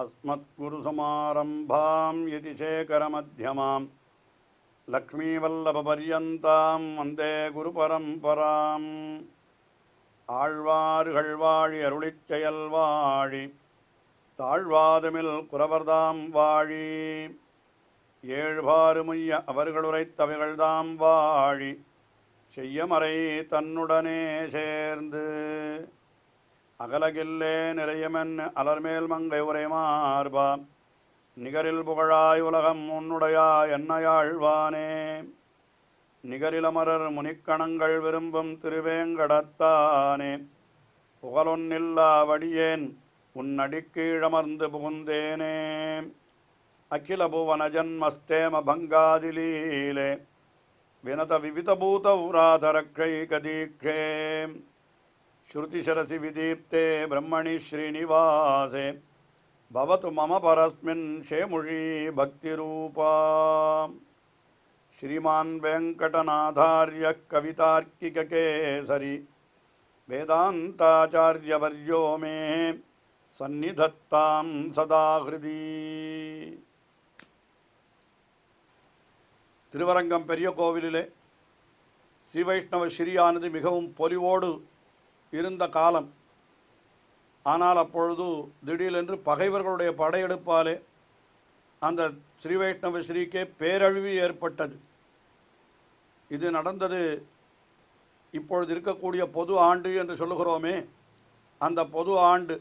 अस्मत्गुरुसमारम्भां यतिशेखरमध्यमां लक्ष्मीवल्लभपर्यन्तां वन्दे गुरुपरम्पराम् ஆழ்வார்கள் வாழி அருளிச் செயல் வாழி தாழ்வாதுமில் குறவர்தாம் வாழி ஏழ்பாறுமுய்ய அவர்களுரைத்தவைகள்தாம் வாழி செய்யமறை தன்னுடனே சேர்ந்து அகலகில்லே நிறையமென் அலர்மேல் மங்கை உரை மார்பா நிகரில் புகழாய் உலகம் உன்னுடையாய் என்னையாழ்வானே நிகரிலமரர் முனிக்கணங்கள் விரும்பும் திருவேங்கடத்தானே புகழொன்னில்லா வடியேன் உன்னடிக்கீழமர்ந்து புகுந்தேனே அகில புவன ஜன்மஸ்தேம பங்காதிலீலே வினத விவிதபூத உராதரக்ஷைகதீக்ஷே ஸ்ருதிசரசி விதீப்தே பிரம்மணி ஸ்ரீனிவாசே பவது மம பரஸ்மின் ஷேமுழி பக்திரூபா श्रीमान वेंकटनाथार्य कवितार्किककेसरी वेदांताचार्यवर्यो मे सन्निधत्तां सदा हृदि திருவரங்கம் பெரிய கோவிலிலே ஸ்ரீ வைஷ்ணவ ஸ்ரீயானது மிகவும் பொலிவோடு இருந்த காலம். ஆனால் அப்பொழுது திடீரென்று பகைவர்களுடைய படையெடுப்பாலே அந்த ஸ்ரீ வைஷ்ணவ ஸ்ரீக்கே பேரழிவு ஏற்பட்டது. இது நடந்தது இப்பொழுது இருக்கக்கூடிய பொது ஆண்டு என்று சொல்லுகிறோமே, அந்த பொது ஆண்டு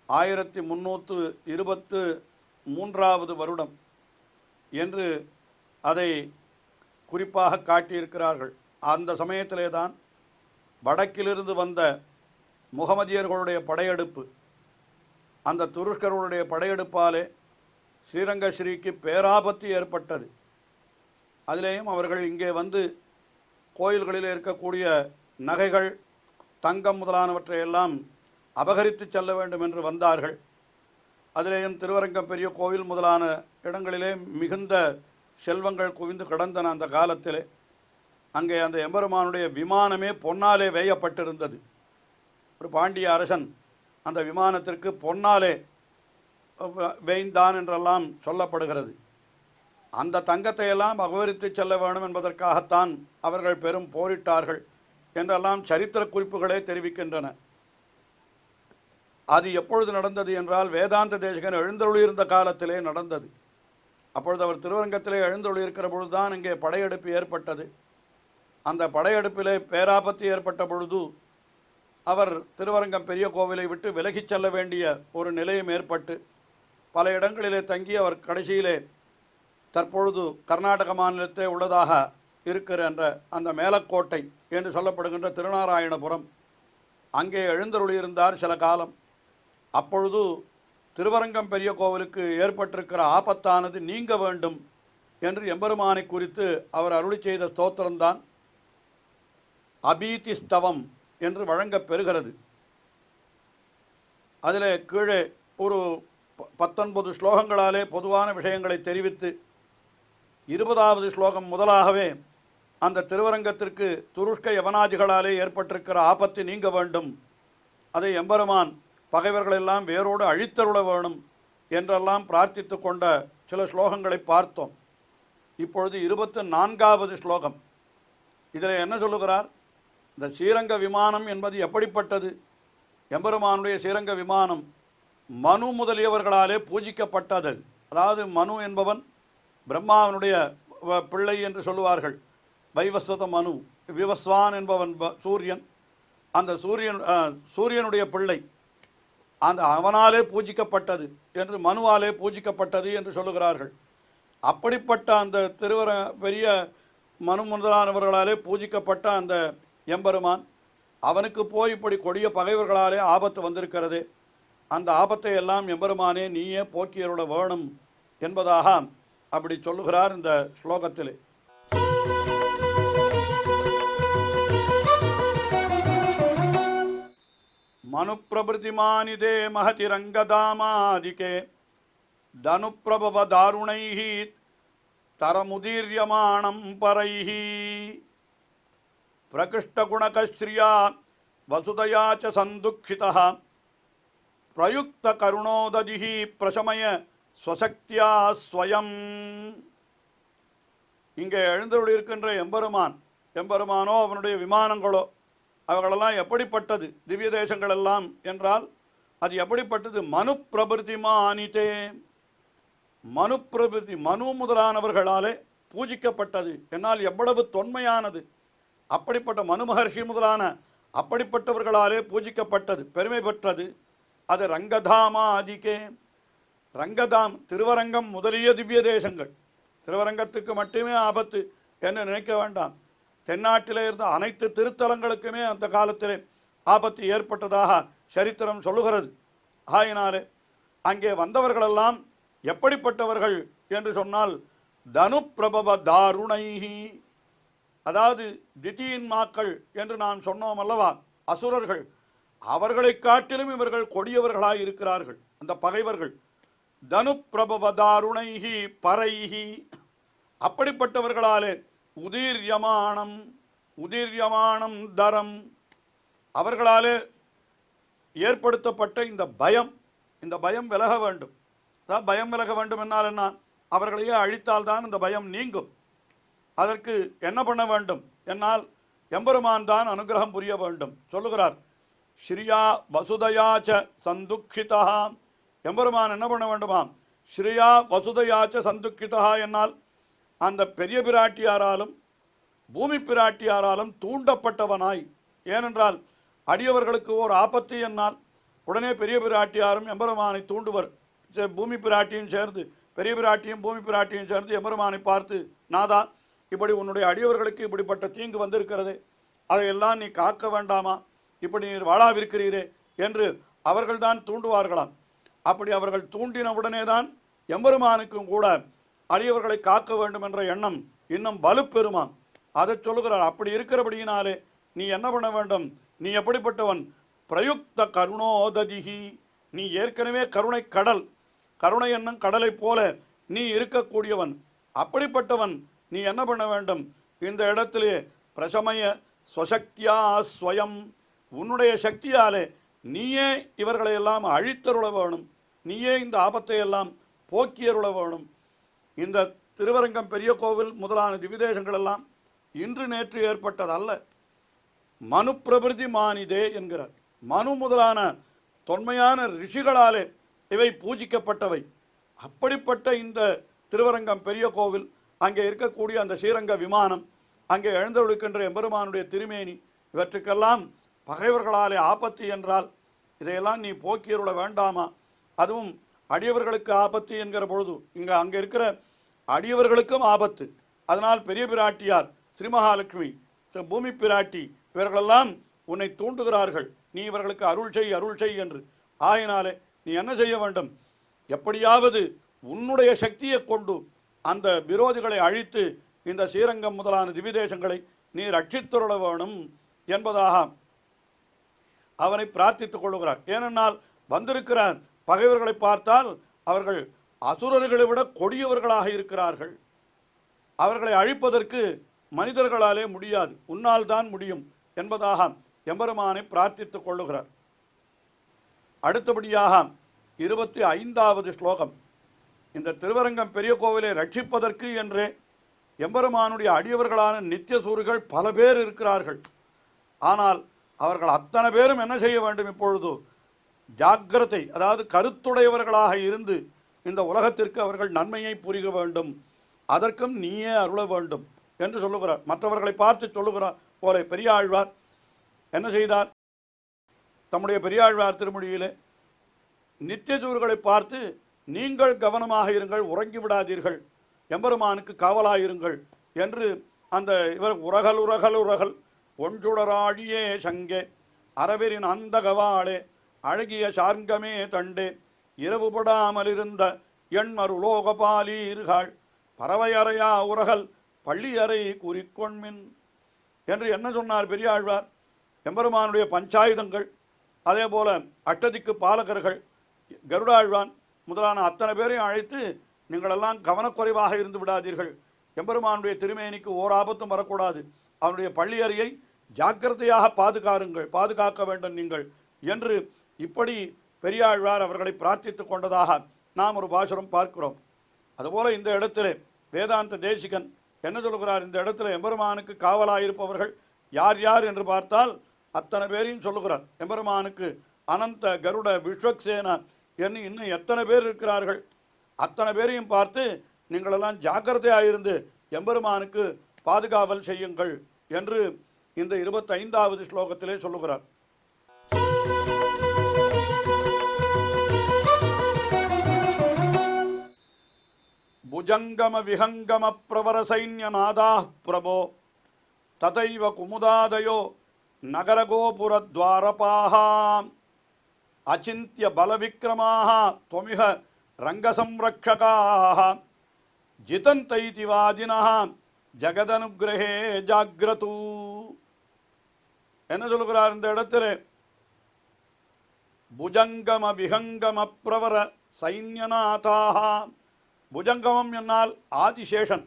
1323வது வருடம் என்று அதை குறிப்பாக காட்டியிருக்கிறார்கள். அந்த சமயத்திலே தான் வடக்கிலிருந்து வந்த முகமதியர்களுடைய படையெடுப்பு, அந்த துருஷ்கர்களுடைய படையெடுப்பாலே ஸ்ரீரங்கஸ்ரீக்கு பேராபத்து ஏற்பட்டது. அதிலேயும் அவர்கள் இங்கே வந்து கோயில்களில் இருக்கக்கூடிய நகைகள், தங்கம் முதலானவற்றையெல்லாம் அபகரித்து செல்ல வேண்டும் என்று வந்தார்கள். அதிலேயும் திருவரங்கம் பெரிய கோவில் முதலான இடங்களிலே மிகுந்த செல்வங்கள் குவிந்து கிடந்தன. அந்த காலத்திலே அங்கே அந்த எம்பெருமானுடைய விமானமே பொன்னாலே வேயப்பட்டிருந்தது. ஒரு பாண்டிய அரசன் அந்த விமானத்திற்கு பொன்னாலே வேய்ந்தான் என்றெல்லாம் சொல்லப்படுகிறது. அந்த தங்கத்தை எல்லாம் அபகரித்து செல்ல வேண்டும் என்பதற்காகத்தான் அவர்கள் பெரும் போரிட்டார்கள் என்றெல்லாம் சரித்திர குறிப்புகளே தெரிவிக்கின்றன. அது எப்பொழுது நடந்தது என்றால் வேதாந்த தேசிகன் எழுந்தருளியிருந்த காலத்திலே நடந்தது. அப்பொழுது அவர் திருவரங்கத்திலே எழுந்தருளியிருக்கிற பொழுதுதான் இங்கே படையெடுப்பு ஏற்பட்டது. அந்த படையெடுப்பிலே பேராபத்து ஏற்பட்ட பொழுது அவர் திருவரங்கம் பெரிய கோவிலை விட்டு விலகிச் செல்ல வேண்டிய ஒரு நிலையும் ஏற்பட்டு பல இடங்களிலே தங்கி அவர் கடைசியிலே தற்பொழுது கர்நாடக மாநிலத்திலே உள்ளதாக இருக்கிற அந்த மேலக்கோட்டை என்று சொல்லப்படுகின்ற திருநாராயணபுரம், அங்கே எழுந்தருளியிருந்தார் சில காலம். அப்பொழுது திருவரங்கம் பெரிய கோவிலுக்கு ஏற்பட்டிருக்கிற ஆபத்தானது நீங்க வேண்டும் என்று எம்பெருமானை குறித்து அவர் அருளி செய்த ஸ்தோத்திரம்தான் அபீதி ஸ்தவம் என்று வழங்கப் பெறுகிறது. அதில் கீழே ஒரு 19 ஸ்லோகங்களாலே பொதுவான விஷயங்களை தெரிவித்து 20வது ஸ்லோகம் முதலாகவே அந்த திருவரங்கத்திற்கு துருஷ்க யவனாதிகளாலே ஏற்பட்டிருக்கிற ஆபத்து நீங்க வேண்டும், அதை எம்பெருமான் பகைவர்களெல்லாம் வேரோடு அழித்தருள வேணும் என்றெல்லாம் பிரார்த்தித்து கொண்ட சில ஸ்லோகங்களை பார்த்தோம். இப்பொழுது 24வது ஸ்லோகம். இதில் என்ன சொல்லுகிறார்? இந்த ஸ்ரீரங்க விமானம் என்பது எப்படிப்பட்டது? எம்பெருமானுடைய ஸ்ரீரங்க விமானம் மனு முதலியவர்களாலே பூஜிக்கப்பட்டது. அதாவது மனு என்பவன் பிரம்மாவனுடைய பிள்ளை என்று சொல்லுவார்கள். வைவஸ்வத மனு, விவஸ்வான் என்பவன் சூரியன், அந்த சூரியனுடைய பிள்ளை, அந்த அவனாலே பூஜிக்கப்பட்டது என்று மனுவாலே பூஜிக்கப்பட்டது என்று சொல்லுகிறார்கள். அப்படிப்பட்ட அந்த பெரிய மனு முதலானவர்களாலே பூஜிக்கப்பட்ட அந்த எம்பெருமான், அவனுக்கு போய் இப்படி கொடிய பகைவர்களாலே ஆபத்து வந்திருக்கிறது, அந்த ஆபத்தை எல்லாம் எம்பெருமானே நீயே போக்கியருட வேணும் என்பதாக அப்படி சொல்லுகிறார் இந்த ஸ்லோகத்திலே. மனு பிரபிருதிமானிதே மகதிரங்கதாமாதிகே தனுப்பிரபவ தாருணைஹி தரமுதீர்யமாணம் பரைஹி பிரகிருஷ்டகுணகஸ்ரீயா வசுதயா ச சந்துக்ஷிதः பிரயுக்த கருணோததிஹி பிரசமய ஸ்வசக்தியா ஸ்வயம். இங்கே எழுந்தருளிருக்கின்ற எம்பெருமானோ அவனுடைய விமானங்களோ அவைகளெல்லாம் எப்படிப்பட்டது, திவ்ய தேசங்கள் எல்லாம் என்றால் அது எப்படிப்பட்டது? மனு பிரபிருதிமா ஆனித்தே, மனு பிரபிருதி, மனு முதலானவர்களாலே பூஜிக்கப்பட்டது. என்னால் எவ்வளவு தொன்மையானது, அப்படிப்பட்ட மனு மகர்ஷி முதலான அப்படிப்பட்டவர்களாலே பூஜிக்கப்பட்டது, பெருமை பெற்றது. அது ரங்கதாமா ஆதிக்கே, ரங்கதாம் திருவரங்கம் முதலிய திவ்ய தேசங்கள். திருவரங்கத்துக்கு மட்டுமே ஆபத்து என்று நினைக்க வேண்டாம். தென்னாட்டிலே இருந்த அனைத்து திருத்தலங்களுக்குமே அந்த காலத்திலே ஆபத்து ஏற்பட்டதாக சரித்திரம் சொல்லுகிறது. ஆயினாலே அங்கே வந்தவர்களெல்லாம் எப்படிப்பட்டவர்கள் என்று சொன்னால் தனு பிரபவ தாருணைஹி, அதாவது திதியின் மாக்கள் என்று நாம் சொன்னோம் அல்லவா, அசுரர்கள், அவர்களை காட்டிலும் இவர்கள் கொடியவர்களாய் இருக்கிறார்கள் அந்த பகைவர்கள். தனு பிரபவ தாருணைஹி பரைஹி, அப்படிப்பட்டவர்களாலே உதீர்யமானம் தரம், அவர்களாலே ஏற்படுத்தப்பட்ட இந்த பயம் விலக வேண்டும். அதாவது பயம் விலக வேண்டும் என்னால் என்ன? அவர்களையே அழித்தால்தான் இந்த பயம் நீங்கும். அதற்கு என்ன பண்ண வேண்டும் என்னால் எம்பெருமான் தான் அனுகிரகம் புரிய வேண்டும். சொல்லுகிறார், ஸ்ரீயா வசுதயாச்ச சந்துக்கிதா. எம்பெருமான் என்ன பண்ண வேண்டுமா? ஸ்ரீயா வசுதயாச்ச சந்துக்கிதா என்னால் அந்த பெரிய பிராட்டியாராலும் பூமி பிராட்டியாராலும் தூண்டப்பட்டவனாய். ஏனென்றால் அடியவர்களுக்கு ஓர் ஆபத்து என்னால் உடனே பெரிய பிராட்டியாரும் எம்பெருமானை தூண்டுவர். பூமி பிராட்டியும் சேர்ந்து, பெரிய பிராட்டியும் பூமி பிராட்டியும் சேர்ந்து எம்பெருமானை பார்த்து, நாதா, இப்படி உன்னுடைய அடியவர்களுக்கு இப்படிப்பட்ட தீங்கு வந்திருக்கிறது, அதையெல்லாம் நீ காக்க வேண்டாமா, இப்படி நீர் வாழாவிருக்கிறீரே என்று அவர்கள்தான் தூண்டுவார்களாம். அப்படி அவர்கள் தூண்டின உடனே தான் எம்பெருமானுக்கும் கூட அடியவர்களை காக்க வேண்டும் என்ற எண்ணம் இன்னும் வலுப்பெறுமாம். அதை சொல்லுகிறார். அப்படி இருக்கிறபடியினாலே நீ என்ன பண்ண வேண்டும்? நீ எப்படிப்பட்டவன்? பிரயுக்த கருணோததிஹி, நீ ஏற்கனவே கருணை கடல், கருணை என்னும் கடலை போல நீ இருக்கக்கூடியவன். அப்படிப்பட்டவன் நீ என்ன பண்ண வேண்டும்? இந்த இடத்திலே பிரசமய ஸ்வசக்தியா ஸ்வயம், உன்னுடைய சக்தியாலே நீயே இவர்களை எல்லாம் அழித்தருள வேணும், நீயே இந்த ஆபத்தை எல்லாம் போக்கியருள வேணும். இந்த திருவரங்கம் பெரிய கோவில் முதலான திவிதேசங்கள் எல்லாம் இன்று நேற்று ஏற்பட்டதல்ல. மனு பிரபிருதி மானிதே என்கிறார். மனு முதலான தொன்மையான ரிஷிகளாலே இவை பூஜிக்கப்பட்டவை. அப்படிப்பட்ட இந்த திருவரங்கம் பெரிய கோவில், அங்கே இருக்கக்கூடிய அந்த ஸ்ரீரங்க விமானம், அங்கே எழுந்தருளிக்கின்ற எம்பெருமானுடைய திருமேனி, இவற்றுக்கெல்லாம் பகைவர்களாலே ஆபத்து என்றால் இதையெல்லாம் நீ போக்கியருள வேண்டாமா? அதுவும் அடியவர்களுக்கு ஆபத்து என்கிற பொழுது அங்கே இருக்கிற அடியவர்களுக்கும் ஆபத்து. அதனால் பெரிய பிராட்டியார், ஸ்ரீமகாலட்சுமி, பூமி பிராட்டி இவர்களெல்லாம் உன்னை தூண்டுகிறார்கள், நீ இவர்களுக்கு அருள் செய் என்று. ஆயினாலே நீ என்ன செய்ய வேண்டும்? எப்படியாவது உன்னுடைய சக்தியை கொண்டு அந்த விரோதிகளை அழித்து இந்த ஸ்ரீரங்கம் முதலான திவிதேசங்களை நீ ரட்சித்துருள வேணும் என்பதாக அவனை பிரார்த்தித்துக் கொள்ளுகிறார். ஏனென்றால் வந்திருக்கிற பகைவர்களை பார்த்தால் அவர்கள் அசுரர்களை விட கொடியவர்களாக இருக்கிறார்கள். அவர்களை அழிப்பதற்கு மனிதர்களாலே முடியாது, உன்னால் தான் முடியும் என்பதாக எம்பெருமானை பிரார்த்தித்துக் கொள்ளுகிறார். அடுத்தபடியாக 25வது ஸ்லோகம். இந்த திருவரங்கம் பெரிய கோவிலை ரட்சிப்பதற்கு என்றே எம்பெருமானுடைய அடியவர்களான நித்தியசூரிகள் பல பேர் இருக்கிறார்கள். ஆனால் அவர்கள் அத்தனை பேரும் என்ன செய்ய வேண்டும்? இப்பொழுது ஜாக்கிரதை, அதாவது கருத்துடையவர்களாக இருந்து இந்த உலகத்திற்கு அவர்கள் நன்மையை புரிக வேண்டும், அதற்கும் நீயே அருள வேண்டும் என்று சொல்லுகிறார். மற்றவர்களை பார்த்து சொல்லுகிறார் போல பெரியாழ்வார் என்ன செய்தார்? தம்முடைய பெரியாழ்வார் திருமொழியிலே நித்தியசூர்களை பார்த்து, நீங்கள் கவனமாக இருங்கள், உறங்கி விடாதீர்கள், எம்பெருமானுக்கு காவலாயிருங்கள் என்று அந்த இவர் உரகல் ஒன்றுடராழியே சங்கே அரவரின் அந்த கவாளே அழகிய சார்ங்கமே தண்டே இரவுபடாமலிருந்த எண்மருலோகபாலீர்கள் பறவையறையா உரகல் பள்ளியறை குறிக்கொண்மின் என்று என்ன சொன்னார் பெரியாழ்வார்? எம்பெருமானுடைய பஞ்சாயுதங்கள், அதே போல அட்டதிக்கு பாலகர்கள், கருடாழ்வான் முதலான அத்தனை பேரையும் அழைத்து, நீங்களெல்லாம் கவனக்குறைவாக இருந்து விடாதீர்கள், எம்பெருமானுடைய திருமேனிக்கு ஓர் ஆபத்தும் வரக்கூடாது, அவனுடைய பள்ளியறையை ஜாக்கிரதையாக பாதுகாக்க வேண்டும் நீங்கள் என்று இப்படி பெரியாழ்வார் அவர்களை பிரார்த்தித்து கொண்டதாக நாம் ஒரு பாசுரம் பார்க்கிறோம். அதுபோல இந்த இடத்திலே வேதாந்த தேசிகன் என்ன சொல்லுகிறார்? இந்த இடத்துல எம்பெருமானுக்கு காவலாயிருப்பவர்கள் யார் யார் என்று பார்த்தால் அத்தனை பேரையும் சொல்லுகிறார். எம்பெருமானுக்கு அனந்த, கருட, விஸ்வக்சேன என்று இன்னும் எத்தனை பேர் இருக்கிறார்கள், அத்தனை பேரையும் பார்த்து நீங்களெல்லாம் ஜாக்கிரதையாயிருந்து எம்பெருமானுக்கு பாதுகாவல் செய்யுங்கள் என்று இந்த 25வது ஸ்லோகத்திலே சொல்லுகிறார். புஜங்கம விஹங்கம பிரவர சைன்யநாதா பிரபோ ததைவ குமுதாதயோ நகரகோபுரத்வாரபாஹ அச்சிந்திய பலவிக்ரமாக त्वमिह ரங்கசம்ரக்ஷகாः ஜிதந்தைதி வாதினः ஜகதனுகிரஹே ஜாக்ரது. என்ன சொல்லுகிறார் இந்த இடத்திலே? புஜங்கம விஹங்கம பிரவர சைன்யநாதாக. புஜங்கமம் என்னால் ஆதிசேஷன்,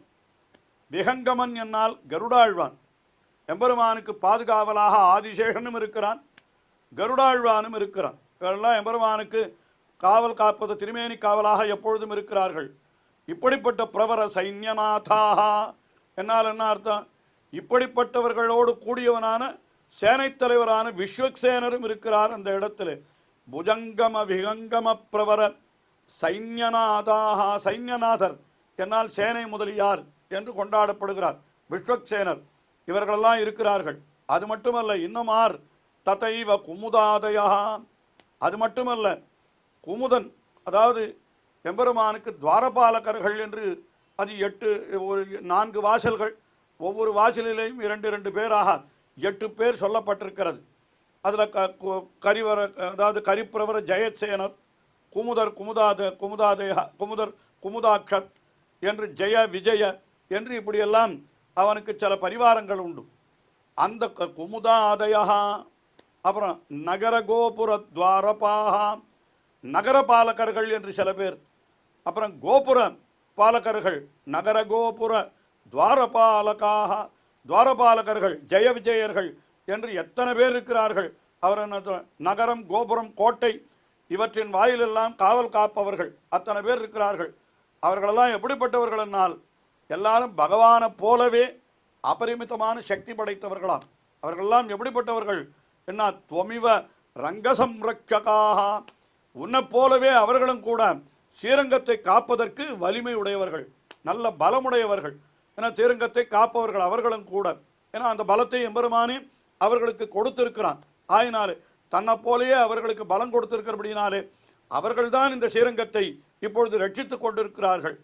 விஹங்கமன் என்னால் கருடாழ்வான். எம்பெருமானுக்கு பாதுகாவலாக ஆதிசேஷனும் இருக்கிறான், கருடாழ்வானும் இருக்கிறான். இவரெல்லாம் எம்பெருமானுக்கு காவல் காப்பது திருமேனி காவலாக எப்பொழுதும் இருக்கிறார்கள். இப்படிப்பட்ட பிரவர சைன்யநாதாக என்னால் என்ன அர்த்தம்? இப்படிப்பட்டவர்களோடு கூடியவனான சேனைத் தலைவரான விஸ்வக்சேனரும் இருக்கிறார் அந்த இடத்துல. புஜங்கம விஹங்கம பிரவர சைன்யநாதாக. சைன்யநாதர் என்னால் சேனை முதலியார் என்று கொண்டாடப்படுகிறார் விஸ்வக்சேனர். இவர்களெல்லாம் இருக்கிறார்கள். அது மட்டுமல்ல, இன்னுமார் ததைவ குமுதாதயா. அது மட்டுமல்ல, குமுதன், அதாவது எம்பெருமானுக்கு துவாரபாலகர்கள் என்று அது 4 வாசல்கள், ஒவ்வொரு வாசலிலேயும் 2 பேராக 8 பேர் சொல்லப்பட்டிருக்கிறது. அதில் அதாவது கரிப்பிரவர ஜெயசேனர், குமுதர் குமுதாக்ஷர் என்று ஜெய விஜய என்று இப்படியெல்லாம் அவனுக்கு சில பரிவாரங்கள் உண்டு. அந்த குமுதாதயா, அப்புறம் நகர கோபுர துவாரபாக, நகர பாலகர்கள் என்று சில பேர், அப்புறம் கோபுர பாலகர்கள், நகர கோபுர துவாரபாலகாக, துவாரபாலகர்கள், ஜெய விஜயர்கள் என்று எத்தனை பேர் இருக்கிறார்கள். அவர் நகரம், கோபுரம், கோட்டை இவற்றின் வாயிலெல்லாம் காவல் காப்பவர்கள் அத்தனை பேர் இருக்கிறார்கள். அவர்களெல்லாம் எப்படிப்பட்டவர்கள் என்னால் எல்லாரும் பகவானை போலவே அபரிமிதமான சக்தி படைத்தவர்களாம். அவர்களெல்லாம் எப்படிப்பட்டவர்கள் என்ன? துவமிவ ரங்கசம்ரக்ஷகாக. உன்னை போலவே அவர்களும் கூட ஸ்ரீரங்கத்தை காப்பதற்கு வலிமை உடையவர்கள், நல்ல பலமுடையவர்கள். ஏன்னா ஸ்ரீரங்கத்தை காப்பவர்கள் அவர்களும் கூட. ஏன்னா அந்த பலத்தை எம்பெருமானே அவர்களுக்கு கொடுத்திருக்கிறான். ஆயினாலே தன்னை போலேயே அவர்களுக்கு பலம் கொடுத்திருக்கிறபடினாலே அவர்கள்தான் இந்த ஸ்ரீரங்கத்தை இப்பொழுது ரட்சித்து கொண்டிருக்கிறார்கள்.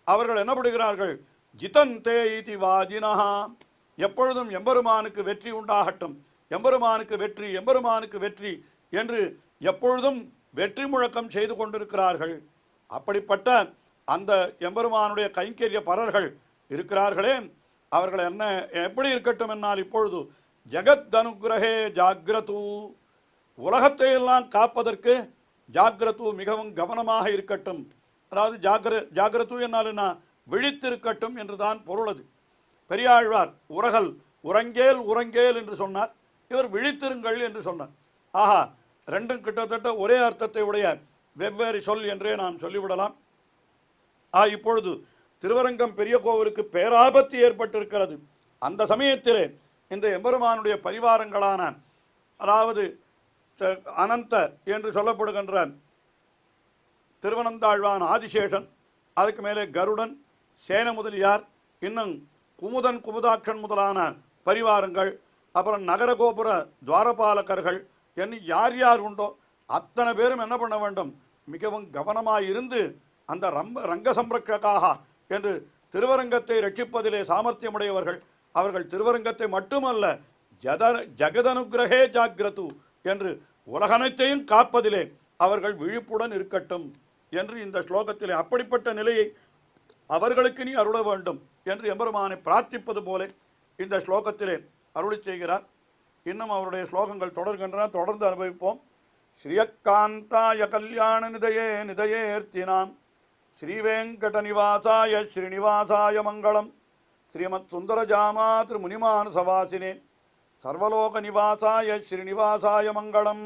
அவர்கள் என்ன படுகிறார்கள்? ஜிதந்தே இதி வாதினஹா. எப்பொழுதும் எம்பெருமானுக்கு வெற்றி உண்டாகட்டும், எம்பெருமானுக்கு வெற்றி, எம்பெருமானுக்கு வெற்றி என்று எப்பொழுதும் வெற்றி முழக்கம் செய்து கொண்டிருக்கிறார்கள். அப்படிப்பட்ட அந்த எம்பெருமானுடைய கைங்கரிய பரர்கள் இருக்கிறார்களே, அவர்கள் என்ன எப்படி இருக்கட்டும் என்னால் இப்பொழுது ஜகத் அனுகிரகே ஜாக்ரது. உலகத்தை எல்லாம் காப்பதற்கு ஜாக்ரது மிகவும் கவனமாக இருக்கட்டும். அதாவது ஜாக்ரது என்னால் என்ன? விழித்திருக்கட்டும் என்றுதான் பொருள். அது பெரியாழ்வார் உறங்கேல் உறங்கேல் என்று சொன்னார், இவர் விழித்திருங்கள் என்று சொன்னார். ஆஹா, ரெண்டும் கிட்டத்தட்ட ஒரே அர்த்தத்தை உடைய வெவ்வேறு சொல் என்றே நாம் சொல்லிவிடலாம். இப்பொழுது திருவரங்கம் பெரிய கோவிலுக்கு பேராபத்து ஏற்பட்டிருக்கிறது. அந்த சமயத்திலே இந்த எம்பெருமானுடைய பரிவாரங்களான, அதாவது அனந்த என்று சொல்லப்படுகின்ற திருவனந்தாழ்வான் ஆதிசேஷன், அதுக்கு மேலே கருடன், சேன முதலியார், இன்னும் குமுதன் குமுதாக்ஷன் முதலான பரிவாரங்கள், அப்புறம் நகரகோபுர துவாரபாலகர்கள் என்று யார் யார் உண்டோ அத்தனை பேரும் என்ன பண்ண வேண்டும்? மிகவும் கவனமாக இருந்து அந்த ரங்க சம்ரக்ஷகாக என்று திருவரங்கத்தை ரட்சிப்பதிலே சாமர்த்தியமுடையவர்கள். அவர்கள் திருவரங்கத்தை மட்டுமல்ல, ஜகதனுகிரகே ஜாக்ரது என்று உலகனைத்தையும் காப்பதிலே அவர்கள் விழிப்புடன் இருக்கட்டும் என்று இந்த ஸ்லோகத்திலே அப்படிப்பட்ட நிலையை அவர்களுக்கு நீ அருள வேண்டும் என்று எம்பெருமானை பிரார்த்திப்பது போல இந்த ஸ்லோகத்திலே அருளி செய்கிறார். இன்னும் அவருடைய ஸ்லோகங்கள் தொடர்கின்றன, தொடர்ந்து அனுபவிப்போம். ஸ்ரீயக்காந்தாய கல்யாண நிதயே நிதயேர்த்தினாம் ஸ்ரீவேங்கட நிவாசாய ஸ்ரீனிவாசாய மங்களம். ஸ்ரீமத் சுந்தரஜாமா திருமுனிமான் சவாசினே சர்வலோக நிவாசாய ஸ்ரீனிவாசாய மங்களம்.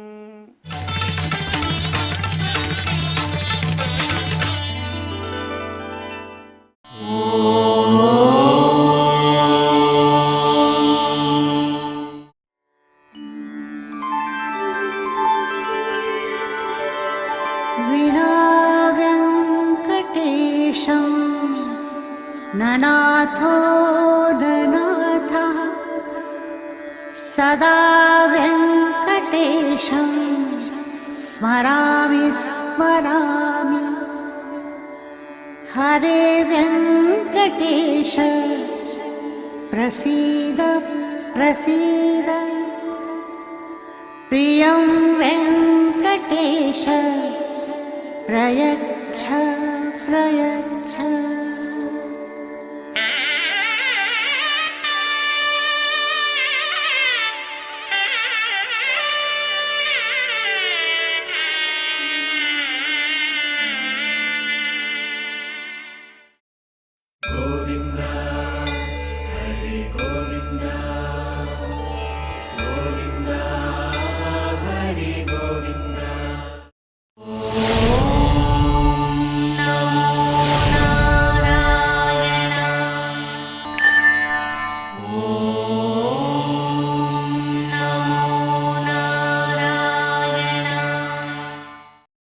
विना वेङ्कटेशं ननाथो ननाथः सदा वेङ्कटेशं स्मरामि स्मरामि। हरे वेङ्कटेश प्रसीद प्रसीद। प्रियं वेङ्कटेश प्रयच्छ प्रयच्छ।